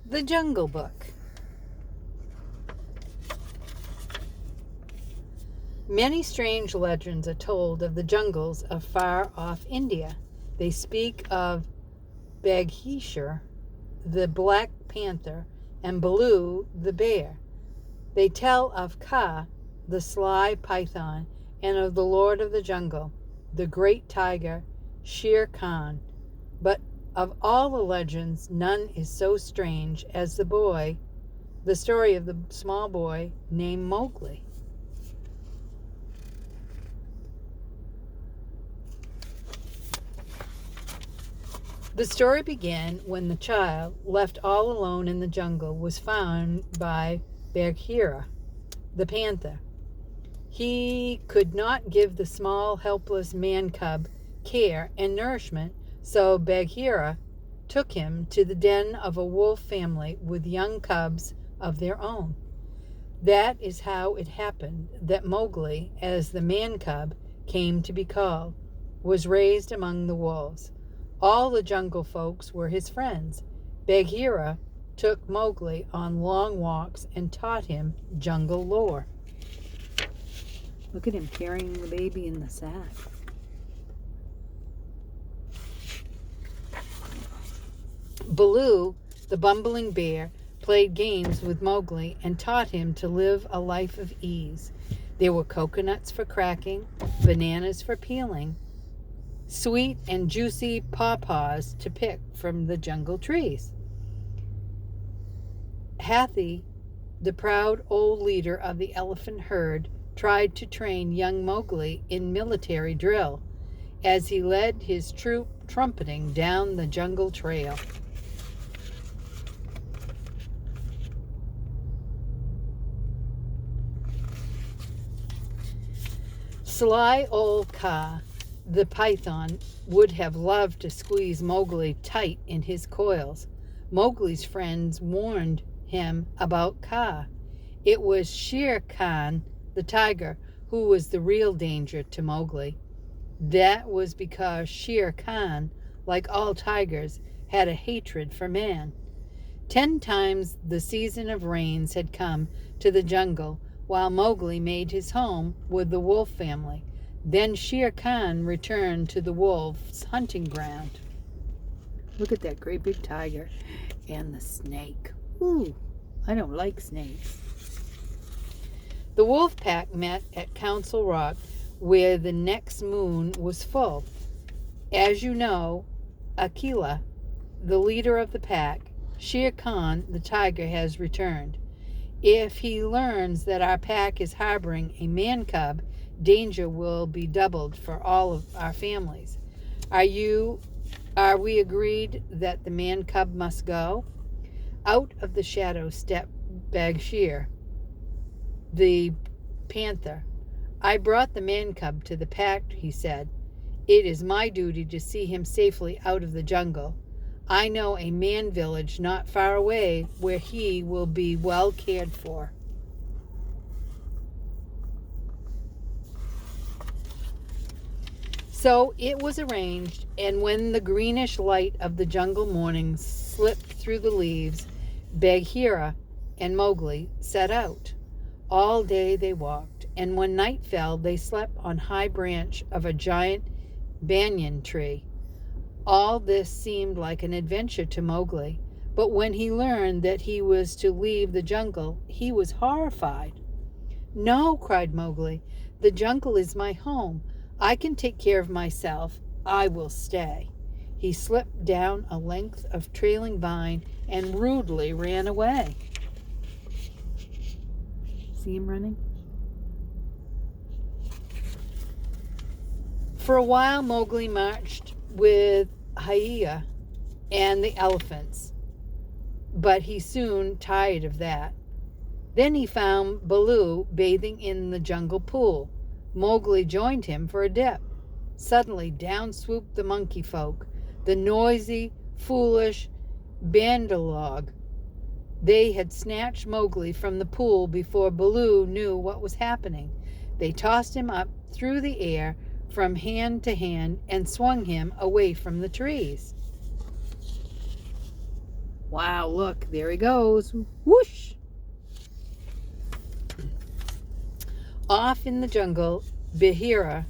The Jungle Book. Many strange legends are told of the jungles of far-off India. They speak of Bagheera, the black panther, and Baloo, the bear. They tell of Kaa, the sly python, and of the Lord of the Jungle, the great tiger, Shere Khan. But of all the legends, none is so strange as the story of the small boy named Mowgli. The story began when the child, left all alone in the jungle, was found by Bagheera, the panther. He could not give the small, helpless man cub care and nourishment, so Bagheera took him to the den of a wolf family with young cubs of their own. That is how it happened that Mowgli, as the man cub came to be called, was raised among the wolves. All the jungle folks were his friends. Bagheera took Mowgli on long walks and taught him jungle lore. Look at him carrying the baby in the sack. Baloo, the bumbling bear, played games with Mowgli and taught him to live a life of ease. There were coconuts for cracking, bananas for peeling, sweet and juicy pawpaws to pick from the jungle trees. Hathi, the proud old leader of the elephant herd, tried to train young Mowgli in military drill as he led his troop trumpeting down the jungle trail. Sly old Kaa, the python, would have loved to squeeze Mowgli tight in his coils. Mowgli's friends warned him about Kaa. It was Shere Khan, the tiger, who was the real danger to Mowgli. That was because Shere Khan, like all tigers, had a hatred for man. 10 times the season of rains had come to the jungle while Mowgli made his home with the wolf family. Then Shere Khan returned to the wolves' hunting ground. Look at that great big tiger and the snake. Ooh, I don't like snakes. The wolf pack met at Council Rock where the next moon was full. As you know, Akela, the leader of the pack, Shere Khan, the tiger, has returned. If he learns that our pack is harboring a man cub, danger will be doubled for all of our families. Are we agreed that the man cub must go? Out of the shadows stepped Bagheera, the panther. I brought the man cub to the pack, he said. It is my duty to see him safely out of the jungle. I know a man village not far away where he will be well cared for. So it was arranged, and when the greenish light of the jungle morning slipped through the leaves, Bagheera and Mowgli set out. All day they walked, and when night fell, they slept on high branch of a giant banyan tree. All this seemed like an adventure to Mowgli, but when he learned that he was to leave the jungle, he was horrified. No, cried Mowgli, the jungle is my home. I can take care of myself. I will stay. He slipped down a length of trailing vine and rudely ran away. See him running? For a while, Mowgli marched with Hyena and the elephants, but he soon tired of that. Then he found Baloo bathing in the jungle pool. Mowgli joined him for a dip. Suddenly down swooped the monkey folk, the noisy, foolish Bandalog. They had snatched Mowgli from the pool before Baloo knew what was happening. They tossed him up through the air from hand to hand and swung him away from the trees. Wow, look, there he goes. Whoosh! Off in the jungle, Bagheera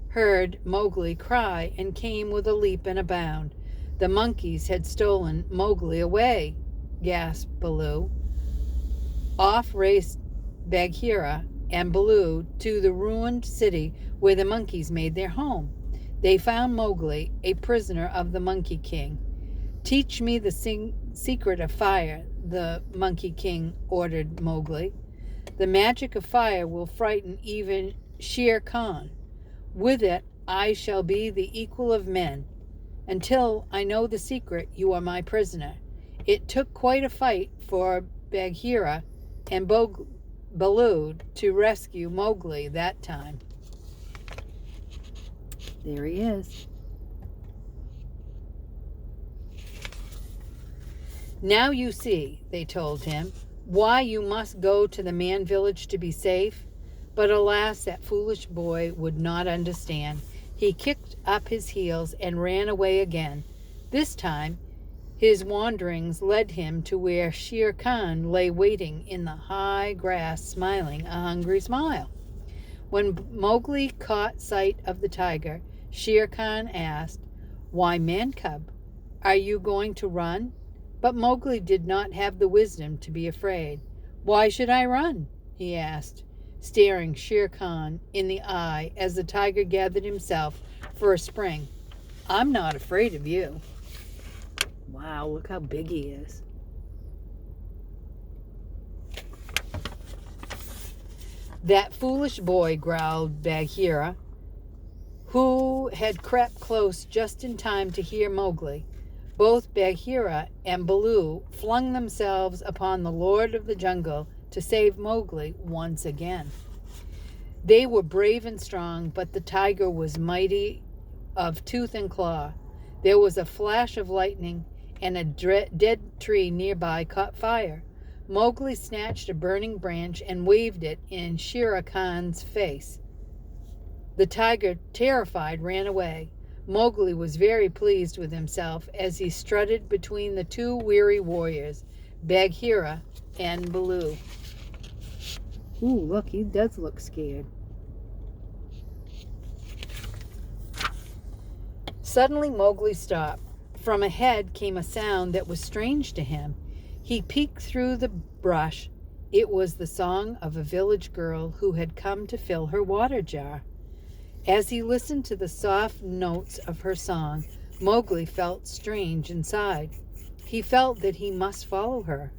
heard Mowgli cry and came with a leap and a bound. The monkeys had stolen Mowgli away, gasped Baloo. Off raced Bagheera and Baloo to the ruined city where the monkeys made their home. They found Mowgli, a prisoner of the Monkey King. "Teach me the secret of fire," the Monkey King ordered Mowgli. "The magic of fire will frighten even Shere Khan. With it, I shall be the equal of men. Until I know the secret, you are my prisoner." It took quite a fight for Bagheera and Baloo to rescue Mowgli that time. There he is. "Now you see," they told him, "why you must go to the man village to be safe." But alas, that foolish boy would not understand. He kicked up his heels and ran away again. This time, his wanderings led him to where Shere Khan lay waiting in the high grass, smiling a hungry smile. When Mowgli caught sight of the tiger, Shere Khan asked, "Why, man cub, are you going to run?" But Mowgli did not have the wisdom to be afraid. "Why should I run?" he asked, staring Shere Khan in the eye as the tiger gathered himself for a spring. "I'm not afraid of you." Wow, look how big he is. "That foolish boy," growled Bagheera, who had crept close just in time to hear Mowgli. Both Bagheera and Baloo flung themselves upon the Lord of the Jungle to save Mowgli once again. They were brave and strong, but the tiger was mighty of tooth and claw. There was a flash of lightning, and a dead tree nearby caught fire. Mowgli snatched a burning branch and waved it in Shere Khan's face. The tiger, terrified, ran away. Mowgli was very pleased with himself as he strutted between the two weary warriors, Bagheera and Baloo. Ooh, look, he does look scared. Suddenly Mowgli stopped. From ahead came a sound that was strange to him. He peeked through the brush. It was the song of a village girl who had come to fill her water jar. As he listened to the soft notes of her song, Mowgli felt strange inside. He felt that he must follow her.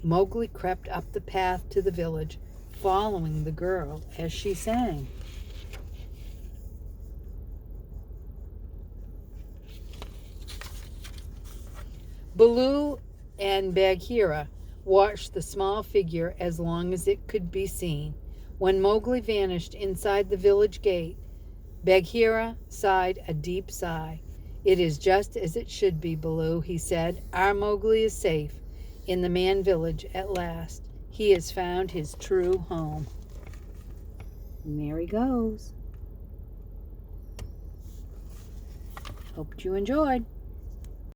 Mowgli crept up the path to the village, following the girl as she sang. Baloo and Bagheera watched the small figure as long as it could be seen. When Mowgli vanished inside the village gate, Bagheera sighed a deep sigh. "It is just as it should be, Baloo," he said. "Our Mowgli is safe in the man village at last. He has found his true home." And there he goes. Hope you enjoyed.